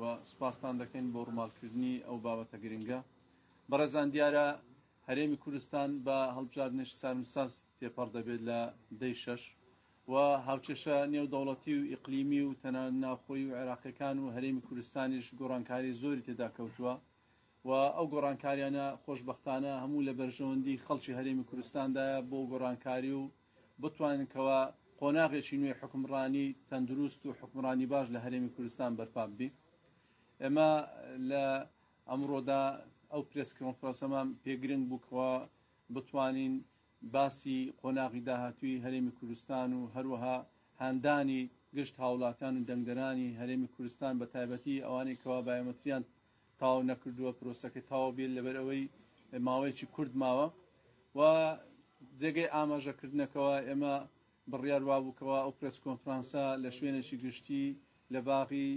و سوپاسان دەکەین بۆ ڕووماڵکردنی ئەو بابەتە گرنگە. بەڕێزان دیارە هەرێمی کوردستان بە هەڵبژاردنێکی سارمساز تێپەڕ دەبێت لە دەی شەش و هاوچێشە نێودەوڵەتی و ئیقلیمی و تەنانەت ناوخۆیی و عێراقیەکان و هەرێمی کوردستانیش گۆڕانکاری زۆری تێدا کەوتووە و ئەو گۆڕانکاریانە خۆشبەختانە هەموو لە بەرژەوەندی خەڵکی هەرێمی کوردستاندایە بۆ گۆڕانکاری و بتوانن کەوە قۆناغێکی نوێی حکومڕانی تەندروست و حکومڕانی باش لە هەرێمی کوردستان بەرپا بی. ئێمە لە ئەمڕۆدا ئەو پرس کۆنفرانسەمان پێگرنگ بووکەوە بتوانین باسی قۆناغی داهاتووی هەرێمی کوردستان و هەروەها هاندانی گشت هاوڵاتیان و دەنگدەرانی هەرێمی کوردستان بە تایبەتی ئەوانەی کەوا بایۆمەتریان تاو نەکردووە پرۆسەکە تاو بێت لەبەر ئەوەی ماوەیەکی کورد ماوە و جێگەی ئاماژەکردنەکەەوە ئێمە بڕیار وابووکەوە ئەو پرس کۆنفرانسە لە شوێنێکی گشتی لە باغی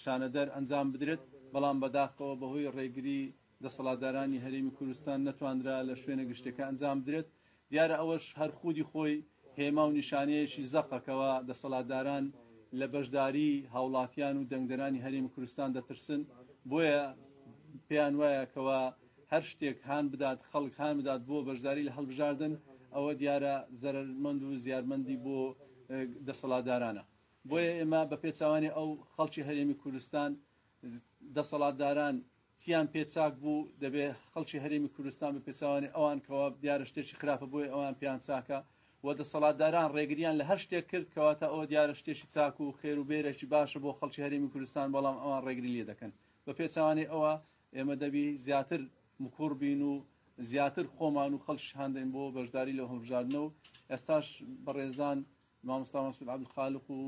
شانەدەر ئەنجام بدرێت، بەڵام بەداخەوە بەهۆی ڕێگری دەسەڵاتدارانی هەرێمی کوردستان نەتواندرا لە شوێنە گشتەکە ئەنجام بدرێت. دیارە ئەوەش هەر خودی خۆی هێما و نیشانەیەکی زەقەکەوە دەسەڵاتداران لە بەشداری هاوڵاتیان و دەنگدەرانی هەرێمی کوردستان دەترسن، بۆیە پێیان وایەکەوە هەر شتێک هان بدات خەڵک هان بدات بۆ بەشداری لە هەڵبژاردن ئەوە دیارە زەرمەند و زیارمەندی بۆ دەسەڵاتدارانە. بۆیە ئێمە بە پێچوانی ئەو خەڵکی هەرێمی کوردستان دەسەڵاتداران چیان پێچاک بوو دەبێت خەڵکی هەرێمی کوردستان بە پێچوانی ئەوان کەوا دیارە شتێکی خراپە بۆی ئەوان پیان چاکە و دەسەڵاتداران ڕێگریان لە هەر شتێک کرد کەواتە ئەوە دیارە شتێکی چاک و خێر و بێرێکی باشە بۆ خەڵکی هەرێمی کوردستان، بەڵام ئەوان ڕێگری لێ دەکەن. بە پێچوانی ئەوە ئێمە دەبی زیاتر مکوڕ بین و زیاتر خۆمان و خەڵکی هاندین بۆ بەشداری لە هەڵبژاردنەوە. ئێستاش بەڕێزان مامۆستا مەسعود عەبدولخالق و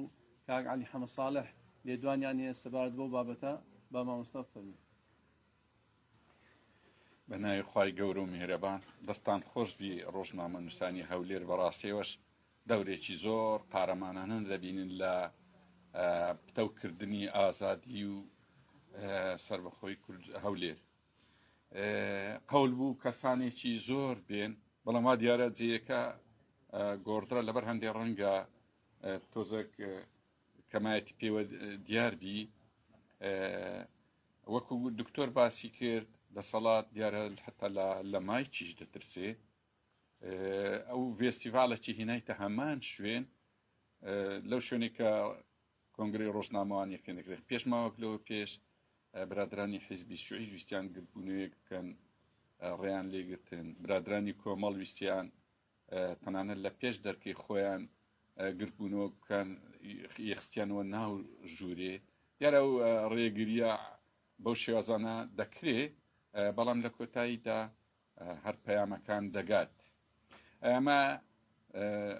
کاک عەلی حەمەد ساڵح لێدوانیان سەبارەت بۆ بابەتە با مامۆستا فەرمووی. بەناوی خوای گەورە و میهرەبان، دەستان خۆش بی ڕۆژنامە نووسانی هەولێر. بەڕاستیەوەش دەورێکی زۆر قارەمانانە دەبینن لە پتەوکردنی ئازادی و سەربەخۆی هەولێر. قەول بوو کەسانێکی زۆر بێن، بەڵام وا دیارە جێیەکە گۆڕدرە لەبەر هەندێک ڕەنگە تۆزێک کەمایەتی پێوە دیار بی. وەکو دکتۆر باسی کرد دەسەڵات دیارە حتا لە مایکیش دەترسێ. ئەو فێستیڤالێکی هینایتە هەمان شوێن لەو شوێنێک کە کۆنگرەی ڕۆژنامەوانی خوێندەکرێت. پێش ماوەک لەوە پێش برادرانی حیزبی شیوعی ویستیان گرتبوونەوەیەک بکەن، ڕێیان لێگرتن. برادرانی کۆمەڵ ویستیان تەنانەت لە پێش دەرکەی خۆیان گرتبوونەوە بکەن، یەخستیانەوە ناو ژوورێ. دیارە ئەو ڕێگریە بەو شێوازانە دەکرێت، بەڵام لە کۆتاییدا هەر پەیامەکان دەگات. ئەمە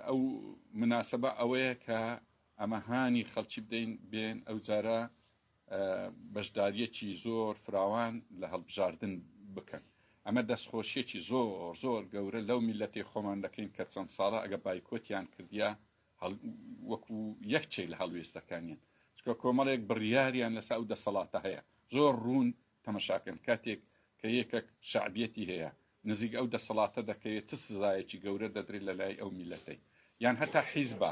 ئەو مناسبە ئەوەیە کە ئەمە هانی خەڵکی بدەین بێن ئەو جارە بەشداریەکی زۆر فراوان لە هەڵبژاردن بکەن. ئەمە دەستخۆشیەکی زۆر زۆر گەورە لەو میلەتی خۆمان دەکەین کە چەند ساڵە ئەگە بایکۆتیان کردیا وەکو یەکچێک لە هەڵوێستەکانیان، چکە کۆمەڵێک بڕیاریان لەسا ئەو دەسەڵاتە هەیە. زۆر ڕوون تەمەشاکەن کاتێک کە یەکێک شعبیەتی هەیە نزیک ئەو دەسەڵاتە دەکەوێت چ سزایەکی گەورە دەدرێت لە لای ئەو میلەتەی. یان هەتا حیزبە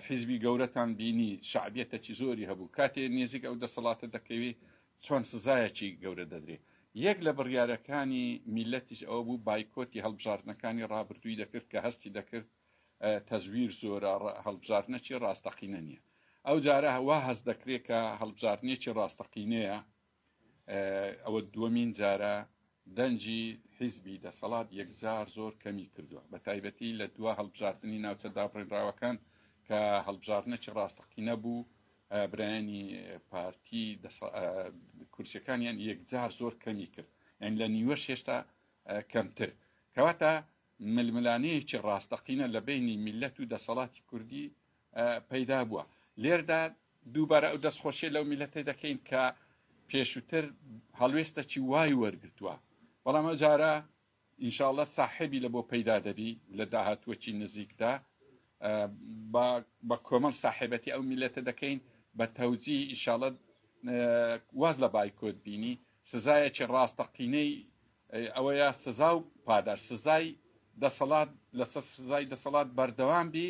حیزبی گەورەتان بینی شعبیەتێکی زۆری هەبوو، کاتێ نێزیک ئەو دەسەڵاتە دەکەوێت چۆن سزایەکی گەورە دەدرێت. یەک لە بڕیارەکانی میلەتیش ئەوە بوو بایکۆتی هەڵبژاردنەکانی ڕابردووی دەکرد کە هەستی دەکرد تەزویر زۆرە هەڵبژاردنەکی ڕاستەقینە نییە. ئەو جارە وا هەست دەکرێت کە هەڵبژاردنێکی ڕاستەقینەیە. ئەوە دووەمین جارە دەنجی حیزبی دەسەڵات یەکجار زۆر کەمی کردووە، بە تایبەتی لە دووە هەڵبژاردننی ناوچە دابڕێنراوەکان کە هەڵبژاردنێکی ڕاستەقینە بوو. برایانی پارتی کورسیەکانیان یەکجار زۆر کەمی کرد، یان لە نیوەش هێشتا کەمتر. کەواتە ململانەیەکی ڕاستەقینە لە بینی میلەت و دەسەڵاتی کوردی پەیدا بووە. لێردا دووبارە ئەو دەستخۆشیە لەو میلەتە دەکەین کە پێشووتر هەڵوێستەکی وای وەرگرتووە، بەڵام ئەو جارە ئینشاءڵڵە ساحێبی لە بۆ پەیدا دەبی لە داهاتوەکی نزیکدا بە کۆمەڵ ساحێبەتی ئەو میلەتە دەکەین بە تەوجی ئینشاءڵڵە واز لە بایکۆت بینی سزایەکی ڕاستەقینەی ئەوەیە سزا و پاداش. سزای دەسەڵات لەسەر سزای دەسەڵات بەردەوام بی،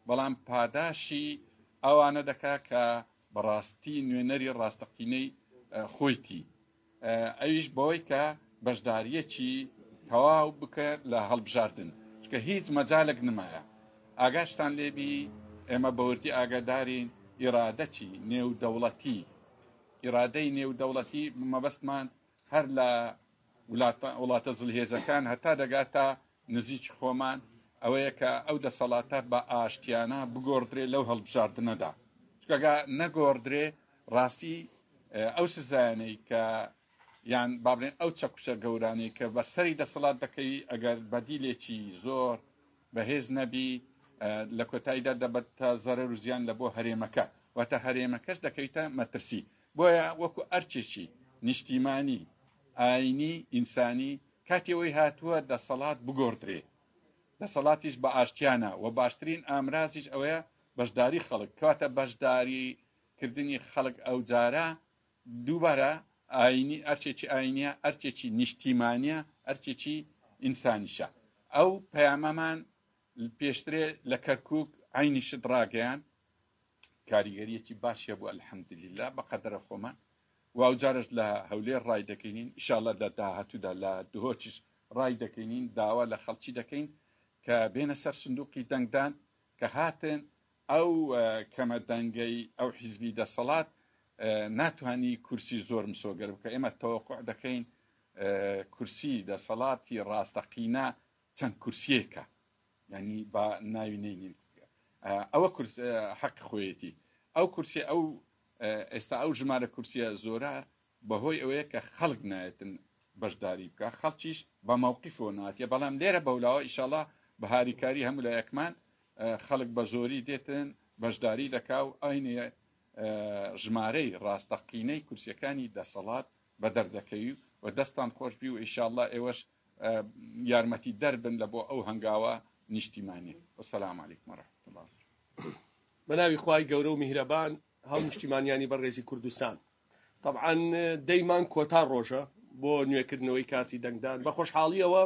بەڵام پاداشی ئەوانە دەکا کە بەڕاستی نوێنەری ڕاستەقینەی خۆیتی ئەویش بەوەی کە بەشداریەکی تەواو بکە لە هەڵبژاردن چکە هیچ مەجالێک نمایە ئاگاشتان لێبی ئێمە بەوردی ئاگادارین ئیرادەکی نێودەوڵەتی ئیرادەی نێودەوڵەتی مەبەستمان هەر لە وڵاتە زلهێزەکان هەتا دەگاتە نزیک خۆمان ئەوەیە کە ئەو دەسەڵاتە بە ئاشتیانە بگۆڕدرێ لەو هەڵبژاردنەدا چکەگا نەگۆڕدرێ ڕاستی ئەو سزایانەی کە یان بابلێن ئەو چەکوشە گەورانەی کە بە سەری دەسەڵات دەکەی ئەگەر بەدیلێکی زۆر بەهێز نەبی لە کۆتاییدا دەبێتە زەرەر و زیان لە بۆ هەرێمەکە واتە هەرێمەکەش دەکەویتە مەترسی بۆیە وەکو ئەرچێکی نیشتیمانی ئاینی ئینسانی کاتێەوەی هاتووە دەسەڵات بگۆڕدرێ دەسەڵاتیش بە ئاشتیانە و باشترین ئامرازیش ئەوەیە بەشداری خەڵک کاتە بەشداریکردنی خەڵک ئەو جارە دووبارە ئاینی ئەرچێکی ئاینیە ئەرچێکی نیشتیمانیە ئەرچێکی ئینسانیشە ئەو پەیامەمان پێشترێ لە کەرکووک عینی شت ڕاگەیان کاریگەریەکی باشیە بوو ئەلحەمدولیلا بەقەدرە خۆمان و ئەو جارش لە هەولێر ڕای دەکەینین ئیشاڵڵا لە داهاتوودا لە دهۆچیش ڕای دەکەینین داوا لە خەڵکی دەکەین کە بێنە سەر سندوقی دەنگدان کە هاتن ئەو کەمە دەنگەی ئەو حیزبی دەسەڵات ناتوانی کورسی زۆر مسۆگەر بکە ئێمە تەوەقع دەکەین کورسی دەسەڵاتی ڕاستەقینە چەند کورسیەکە ینی بە ناوینەی ئەوە حەق خۆیەتی ئەو کورسی ئەو ئێستا ئەو ژمارە کورسیە زۆرە بەهۆی ئەوەیە کە خەڵک نایەتن بەشداری بکە خەڵکیش بە مووقیفۆ ناتیە بەڵام لێرە بەولاوە ئیشاڵڵا بە هاریکاری هەموو لە یەکمان خەڵک بە زۆری دێتن بەشداری دەکا و ئاینێ ژمارەی ڕاستەقینەی کورسیەکانی دەسەڵات بە دەردەکەوی و دەستان خۆش بی و ئیشاڵڵا ئێوەش یارمەتی دەربن لە بۆ ئەو هەنگاوە نیشتیمانی وسلام علیکم ورحمة الله بەناوی خوای گەورە و میهرەبان هەڵ نیشتیمانیانی بەڕێزی کوردستان طبعا دەیمان کۆتا ڕۆژە بۆ نوێکردنەوەی کارتی دەنگدان بە خۆشحاڵیەوە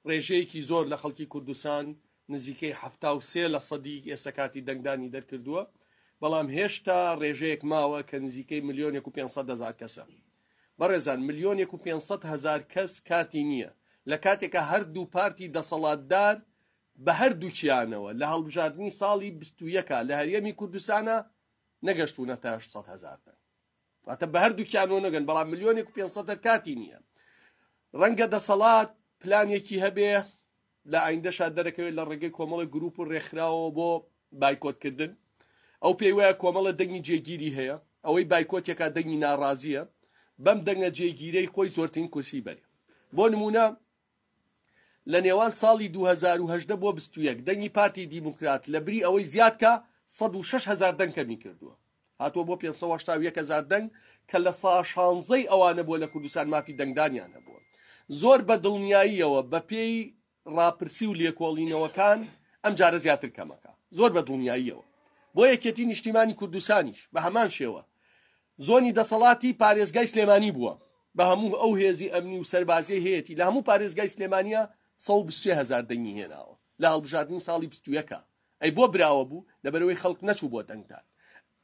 ڕێژەیەکی زۆر لە خەڵکی کوردستان نزیکەی 73% ئێستا کارتی دەنگدانی دەرکردووە بەڵام هێشتا ڕێژەیەک ماوە کە نزیکەی 1,500,000 کەسە بەڕێزان 1,500,000 کەس کارتی نییە لە کاتێکە هەردوو پارتی دەسەڵاتدار بە هەردووکیانەوە لە هەڵبژاردننی ساڵی 21 لە هەرێمی کوردستانە نەگەشتوونە تا 800,000 واتە بە هەردووکیانەوە نەگەن بەڵام 1,500,000 کارتی نییە ڕەنگە دەسەڵات پلانێکی هەبێ لە ئایندەشا دەرەکەوێت لە ڕێگەی کۆمەڵی گروپ و ڕێکخراوەوە بۆ بایکۆتکردن ئەو پێی وایە کۆمەڵە دەنگی جێگیری هەیە ئەوەی بایکۆتێکا دەنگی ناڕازیە بەم دەنگە جێگیرەی خۆی زۆرترین کورسی بەرێ بۆ نمونە لە نێوان ساڵی 2018 بۆ 21 دەنگی پارتی دیموکرات لە بری ئەوەی زیادکە 106,000 دەنگ کەمی کردووە هاتووە بۆ 581,000 دەنگ کە لە 16 ئەوانە بووە لە کوردستان مافی دەنگدانیان هەبووە زۆر بە دڵنیاییەوە بە پێی ڕاپرسی و لێکۆڵینەوەکان ئەم جارە زیاتر کەمەکە زۆر بە دڵنیاییەوە بۆ یەکێتی نیشتیمانی کوردستانیش بە هەمان شێوە زۆنی دەسەڵاتی پارێزگای سلێمانی بووە بە هەموو ئەو هێزی ئەمنی و سەربازی هەیەی لە هەموو پارێزگای سلێمانیە 123,000 دەنگی هێناوە لە هەڵبژاردننی ساڵی 21 ئەی بۆ براوە بوو لەبەرەوەی خەڵک نەچوو بۆ دەنگدان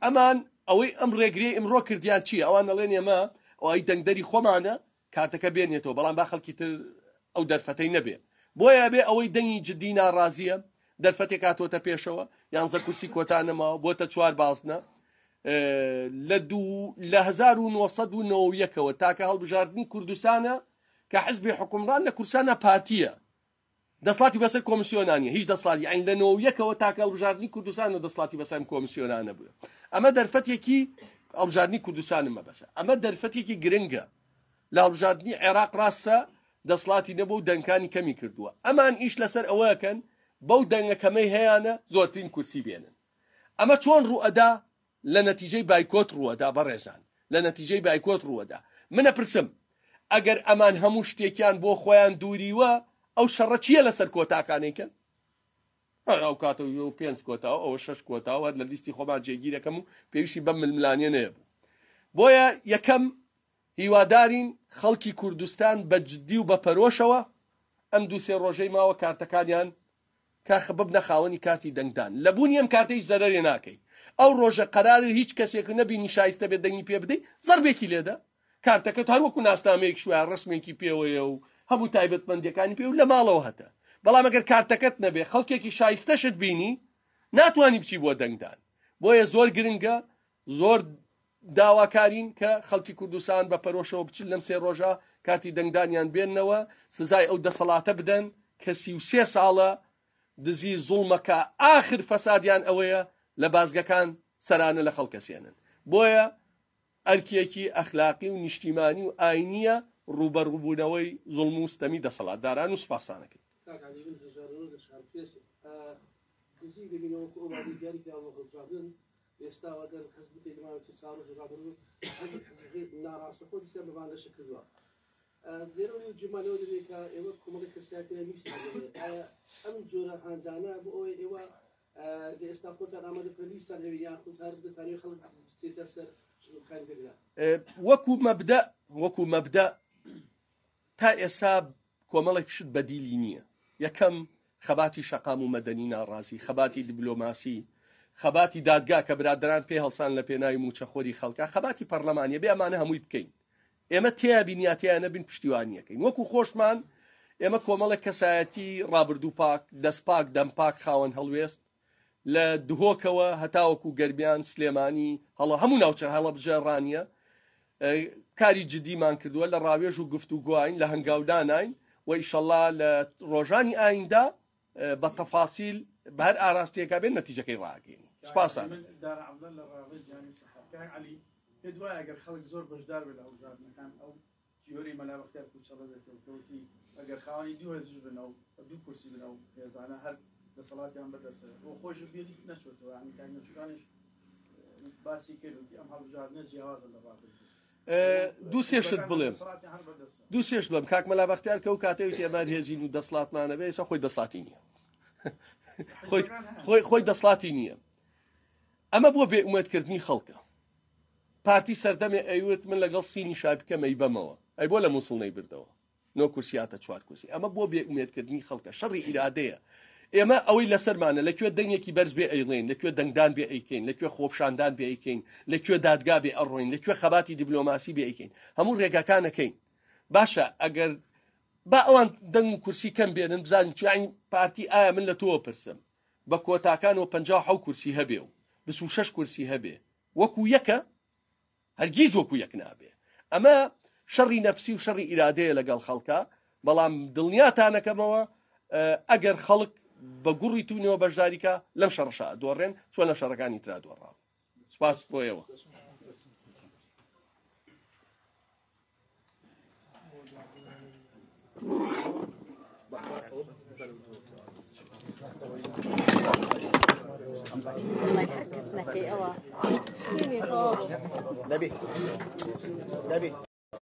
ئەمان ئەوەی ئەم ڕێگرێ ئمڕۆ کردیان چی ئەوان دەڵێن ئێمە ئەوەی دەنگدەری خۆمانە کارتەکە بێنێتەوە بەڵام با خەڵکی تر ئەو دەرفەتەی نەبێ بۆیە بێ ئەوەی دەنگی جدی ناڕازیە دەرفەتێک هاتۆتە پێشەوە یانزە کورسی کۆتانەماوە بۆتە 4 بازنە لە 1990ەوە تاکە هەڵبژاردننی کوردستانە کە حزبی حکومڕان لە کوردستانە پارتیە دەسڵاتی بەسەر کۆمیسیۆنانیە هیچ دەسڵاتی عین لە 90ەوە تاکە هەڵبژاردننی کوردستانە دەسڵاتی بەسەر کۆمیسیۆنانە بووە ئەمە دەرفەتێکی هەڵبژاردننی کوردستانم مەبەشە ئەمە دەرفەتێکی گرنگە لە هەڵبژاردننی عێراق ڕاستە دەسڵاتی نەبوو و دەنگانی کەمی کردووە ئەمان ئیش لەسەر ئەوەکەن بەو دەنگەکەمەی هەیەە زۆرترین کورسی بێنن ئەمە چۆن ڕوئەدا لە نەتیجەی بایکۆت ڕوەدا بەڕێزان لە نەتیجەی بایکۆت ڕوەدا منە پرسم ئەگەر ئەمان هەموو شتێکیان بۆ خۆیان دووریوە ئەو شەڕە چییە لەسەر کۆتاکانێکن ئەو کاتەوە 5 کۆتاوە ئەوە 6 کۆتاوە لە لیستی خۆمان جێگیرەکەم و پێویستی بەم ململانیە نەبوو بۆیە یەکەم هیوادارین خەڵکی کوردستان بە جددی و بە پەرۆشەوە ئەم 2-3 ڕۆژەی ماوە کارتەکانیان کاخە ببنە خاوەنی کارتی دەنگدان لەبوونی ئەم کارتەی زەرەرێ ناکەی ئەو ڕۆژە قەرارە هیچ کەسێک نەبینی شایستە بێت دەنگی پێ بدەیت زەربێکی لێدە کارتەکەت هەروەکو ناسنامەیەک شوێن ڕسمێکی پێوەیە و هەموو تایبەتمەندیەکانی پێ و لە ماڵەوە هەتە بەڵام ئەگەر کارتەکەت نەبێ خەڵکێکی شایستەشت بینی ناتوانانی بچی بۆ دەنگدان بۆیە زۆر گرنگە زۆر داواکارین کە خەڵکی کوردستان بە پەرۆشەوە بچن لەم 3 ڕۆژە کارتی دەنگدانیان بێننەوە سزای ئەو دەسەڵاتە بدەن کە 33 ساڵە دزی زوڵمەکە ئاخر فەسادیان ئەوەیە لە بازگەکان سەرانە لە خەڵکەسێنن بۆیە ئەرکێکی ئەخلاقی و نیشتیمانی و ئاینیە ڕوبەڕووبوونەوەی زوڵم و ستەمی دەسەڵاتداران و سوپاسانەکەی ئێستا ئەگەر حەز بکەیت چ ساڵ ڕابردوو ناڕاستە خۆ دیسە بەوانەشە کردووە لێرەوەی جمالەوە دەبێت کە ئێوە کۆمەڵی کەسیاتی لیستان ئەم جۆرە هاندانە بۆ ئەوەی ئێوە ئێستا خۆتان ئامادە بکەن لیستان هەوێ یاخود هەر دەتانێت خەڵک بچێتە سەر وەکو مەبدە تا ئێستا کۆمەڵێک شت بەدیلی نییە یەکەم خەباتی شەقام و مەدەنی ناڕازی خەباتی دیبلۆماسی خەباتی دادگا کە برادران پێ هەڵسان لە پێناوی موچەخۆری خەڵکە خەباتی پەرلەمانیە بێ ئەمانە هەمووی بکەین ئێمە تیا بینیاتیان نەبین پشتیوانیەکەین وەکو خۆشمان ئێمە کۆمەڵێک کەسایەتی ڕابردوو پاک دەستپاک دەمپاک خاوەن هەڵوێست لە دهۆکەوە هەتاوەکو گەربیان سلێمانی هەڵە هەموو ناوچە هەڵە بژێڕانیە کاری جدیمان کردووە لە ڕاوێژ و گفتو گوین لە هەنگاودانین و ئیشەڵا لە ڕۆژانی ئایندا بە تەفاسیل بە هەر ئاراستەیەکا بێن نەتیجەکەی ڕاگەین سپاسان دوای ئەگەر خەڵک زۆر بەشدار بێت لە هەڵبژاردنەکان ئەو تیۆری مەلابەختیار کوچەڵە بێتەوە ئەگەر خاوەنی دوو هێزش بنەوە دوو کورسی بنەوە هێزانە هەر دەسەڵاتیان بەدەستێت بۆ خۆش بێتی نەچۆتەوە ئەمیکان نەچوانش باسی کردوتی ئەم هەڵبژاردنە جیاوازە لە ڕابردوو دوو سێش بڵم کاک مەلابەختیار کە و کاتەوەی ئێمان هێزین و دەسڵاتمانە بێ ئێستا خۆی دەسڵاتی نییە خۆی دەسڵاتی نییە ئەمە بۆ بێئومێدکردنی خەڵکە پارتی سەردەمێ ئەیوت من لەگەڵ سینی شابکە مەیبەمەوە ئەی بۆ لە مووسڵ نەیبردەوە 9 کورسیاتە 4 کورسی ئەمە بۆ بێئومێدکردنی خەڵکە شەڕی ئیرادەیە ئێمە ئەوەی لەسەرمانە لەکوێ دەنگێکی بەرز بێ ئەیڵێن لەکوێ دەنگدان بێ ئەیکەین لەکوێ خۆپشاندان بێ ئەیکەین لەکوێ دادگا بێ ئەڕۆین لەکوێ خەباتی دیبلۆماسی بێ ئەیکەین هەموو ڕێگاکانەکەین باشە ئەگەر با ئەوان دەنگ و کورسی کەم بێنن بزانین چیانی پارتی ئایا من لە تۆوە پرسم بە کۆتاکانەوە 57 کورسی هەبێ و 26 کورسی هەبێ وەکو یەکە هەرگیز وەکو یەک نابێ ئەمە شەڕی نەفسی و شەڕی ئیرادەیە لەگەڵ خەڵکە بەڵام دڵنیاتانەکەمەوە ئەگەر خەڵک بە گوڕی تونەوە بەشداریکە لەم شەڕشا دۆڕێن چۆن لە شەڕەکانی ترا دۆڕاو سپاس بۆیەوە نبي